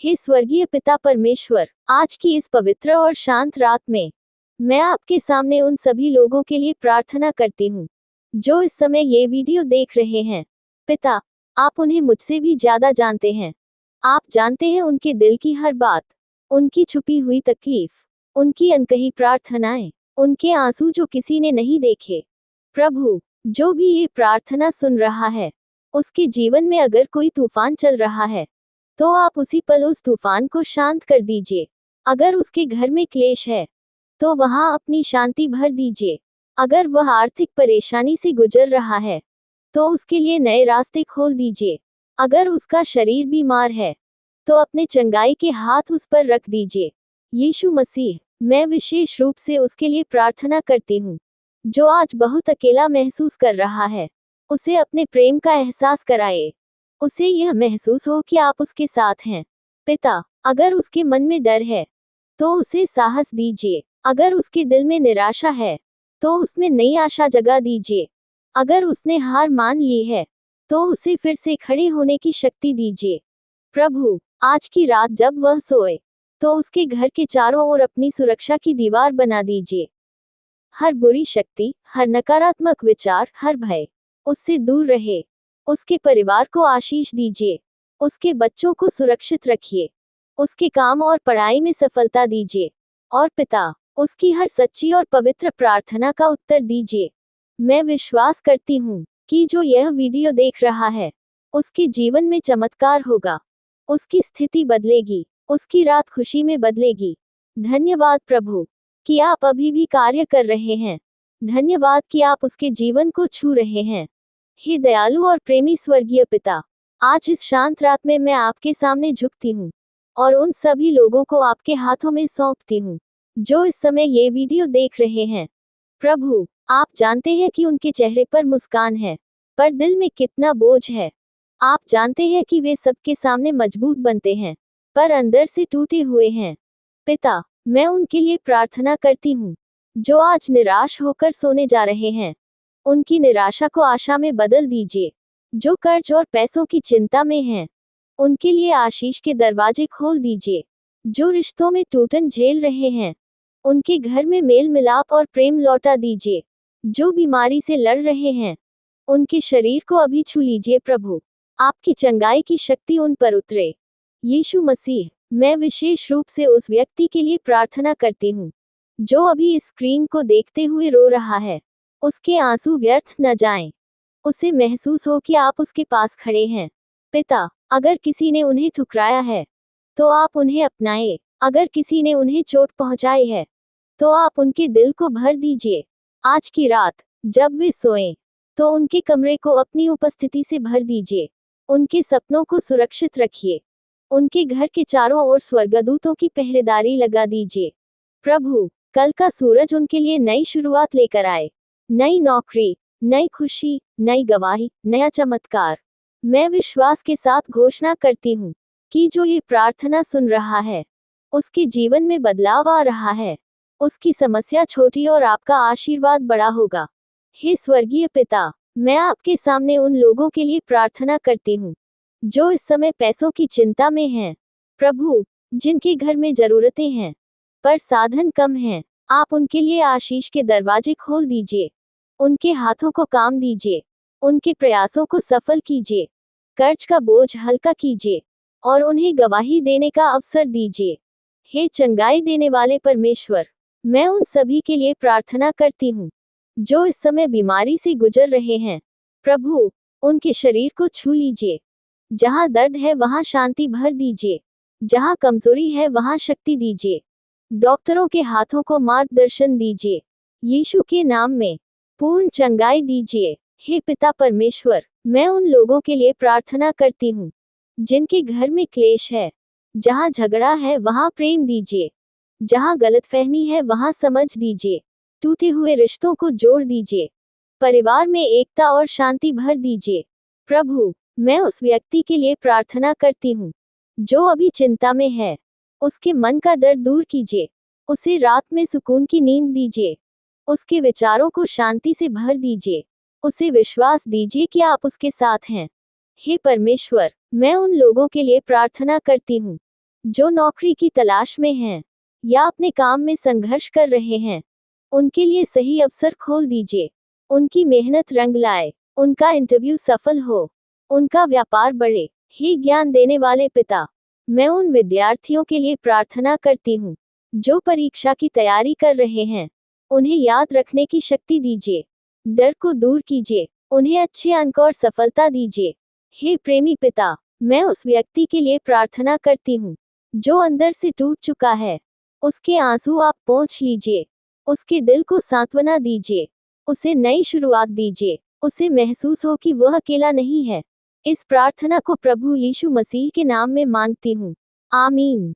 हे स्वर्गीय पिता परमेश्वर, आज की इस पवित्र और शांत रात में मैं आपके सामने उन सभी लोगों के लिए प्रार्थना करती हूँ जो इस समय ये वीडियो देख रहे हैं। पिता, आप उन्हें मुझसे भी ज्यादा जानते हैं। आप जानते हैं उनके दिल की हर बात, उनकी छुपी हुई तकलीफ, उनकी अनकही प्रार्थनाएं, उनके आंसू जो किसी ने नहीं देखे। प्रभु, जो भी ये प्रार्थना सुन रहा है, उसके जीवन में अगर कोई तूफान चल रहा है तो आप उसी पल उस तूफान को शांत कर दीजिए। अगर उसके घर में क्लेश है तो वहां अपनी शांति भर दीजिए। अगर वह आर्थिक परेशानी से गुजर रहा है तो उसके लिए नए रास्ते खोल दीजिए। अगर उसका शरीर बीमार है तो अपने चंगाई के हाथ उस पर रख दीजिए। यीशु मसीह, मैं विशेष रूप से उसके लिए प्रार्थना करती हूँ जो आज बहुत अकेला महसूस कर रहा है। उसे अपने प्रेम का एहसास कराए। उसे यह महसूस हो कि आप उसके साथ हैं। पिता, अगर उसके मन में डर है तो उसे साहस दीजिए। अगर उसके दिल में निराशा है तो उसमें नई आशा जगा दीजिए। अगर उसने हार मान ली है तो उसे फिर से खड़े होने की शक्ति दीजिए। प्रभु, आज की रात जब वह सोए तो उसके घर के चारों ओर अपनी सुरक्षा की दीवार बना दीजिए। हर बुरी शक्ति, हर नकारात्मक विचार, हर भय उससे दूर रहे। उसके परिवार को आशीष दीजिए। उसके बच्चों को सुरक्षित रखिए। उसके काम और पढ़ाई में सफलता दीजिए। और पिता, उसकी हर सच्ची और पवित्र प्रार्थना का उत्तर दीजिए। मैं विश्वास करती हूँ कि जो यह वीडियो देख रहा है, उसके जीवन में चमत्कार होगा। उसकी स्थिति बदलेगी। उसकी रात खुशी में बदलेगी। धन्यवाद प्रभु कि आप अभी भी कार्य कर रहे हैं। धन्यवाद कि आप उसके जीवन को छू रहे हैं। हे दयालु और प्रेमी स्वर्गीय पिता, आज इस शांत रात में मैं आपके सामने झुकती हूँ और उन सभी लोगों को आपके हाथों में सौंपती हूँ जो इस समय ये वीडियो देख रहे हैं। प्रभु, आप जानते हैं कि उनके चेहरे पर मुस्कान है, पर दिल में कितना बोझ है। आप जानते हैं कि वे सबके सामने मजबूत बनते हैं, पर अंदर से टूटे हुए हैं। पिता, मैं उनके लिए प्रार्थना करती हूँ जो आज निराश होकर सोने जा रहे हैं। उनकी निराशा को आशा में बदल दीजिए। जो कर्ज और पैसों की चिंता में हैं, उनके लिए आशीष के दरवाजे खोल दीजिए। जो रिश्तों में टूटन झेल रहे हैं, उनके घर में मेल मिलाप और प्रेम लौटा दीजिए। जो बीमारी से लड़ रहे हैं, उनके शरीर को अभी छू लीजिए। प्रभु, आपकी चंगाई की शक्ति उन पर उतरे। यीशु मसीह, मैं विशेष रूप से उस व्यक्ति के लिए प्रार्थना करती हूँ जो अभी इस स्क्रीन को देखते हुए रो रहा है। उसके आंसू व्यर्थ न जाएं। उसे महसूस हो कि आप उसके पास खड़े हैं। पिता, अगर किसी ने उन्हें ठुकराया है तो आप उन्हें अपनाएं। अगर किसी ने उन्हें चोट पहुंचाई है तो आप उनके दिल को भर दीजिए। आज की रात जब वे सोएं तो उनके कमरे को अपनी उपस्थिति से भर दीजिए। उनके सपनों को सुरक्षित रखिए। उनके घर के चारों ओर स्वर्गदूतों की पहरेदारी लगा दीजिए। प्रभु, कल का सूरज उनके लिए नई शुरुआत लेकर आए। नई नौकरी, नई खुशी, नई गवाही, नया चमत्कार। मैं विश्वास के साथ घोषणा करती हूँ कि जो ये प्रार्थना सुन रहा है, उसके जीवन में बदलाव आ रहा है। उसकी समस्या छोटी और आपका आशीर्वाद बड़ा होगा। हे स्वर्गीय पिता, मैं आपके सामने उन लोगों के लिए प्रार्थना करती हूँ जो इस समय पैसों की चिंता में हैं। प्रभु, जिनके घर में जरूरतें हैं पर साधन कम हैं, आप उनके लिए आशीष के दरवाजे खोल दीजिए। उनके हाथों को काम दीजिए। उनके प्रयासों को सफल कीजिए। कर्ज का बोझ हल्का कीजिए और उन्हें गवाही देने का अवसर दीजिए। हे चंगाई देने वाले परमेश्वर, मैं उन सभी के लिए प्रार्थना करती हूँ जो इस समय बीमारी से गुजर रहे हैं। प्रभु, उनके शरीर को छू लीजिए। जहाँ दर्द है वहाँ शांति भर दीजिए। जहाँ कमजोरी है वहाँ शक्ति दीजिए। डॉक्टरों के हाथों को मार्गदर्शन दीजिए। यीशु के नाम में पूर्ण चंगाई दीजिए। हे पिता परमेश्वर, मैं उन लोगों के लिए प्रार्थना करती हूँ जिनके घर में क्लेश है। जहाँ झगड़ा है वहाँ प्रेम दीजिए। जहाँ गलतफहमी है वहाँ समझ दीजिए। टूटे हुए रिश्तों को जोड़ दीजिए। परिवार में एकता और शांति भर दीजिए। प्रभु, मैं उस व्यक्ति के लिए प्रार्थना करती हूँ जो अभी चिंता में है। उसके मन का दर्द दूर कीजिए। उसे रात में सुकून की नींद दीजिए। उसके विचारों को शांति से भर दीजिए। उसे विश्वास दीजिए कि आप उसके साथ हैं। हे परमेश्वर, मैं उन लोगों के लिए प्रार्थना करती हूँ जो नौकरी की तलाश में हैं या अपने काम में संघर्ष कर रहे हैं, उनके लिए सही अवसर खोल दीजिए। उनकी मेहनत रंग लाए, उनका इंटरव्यू सफल हो, उनका व्यापार बढ़े। हे ज्ञान देने वाले पिता, मैं उन विद्यार्थियों के लिए प्रार्थना करती हूँ जो परीक्षा की तैयारी कर रहे हैं। उन्हें याद रखने की शक्ति दीजिए, डर को दूर कीजिए, उन्हें अच्छे अंक और सफलता दीजिए। हे प्रेमी पिता, मैं उस व्यक्ति के लिए प्रार्थना करती हूँ जो अंदर से टूट चुका है। उसके आंसू आप पोंछ लीजिए, उसके दिल को सांत्वना दीजिए, उसे नई शुरुआत दीजिए, उसे महसूस हो कि वह अकेला नहीं है। इस प्रार्थना को प्रभु यीशु मसीह के नाम में मांगती हूँ, आमीन।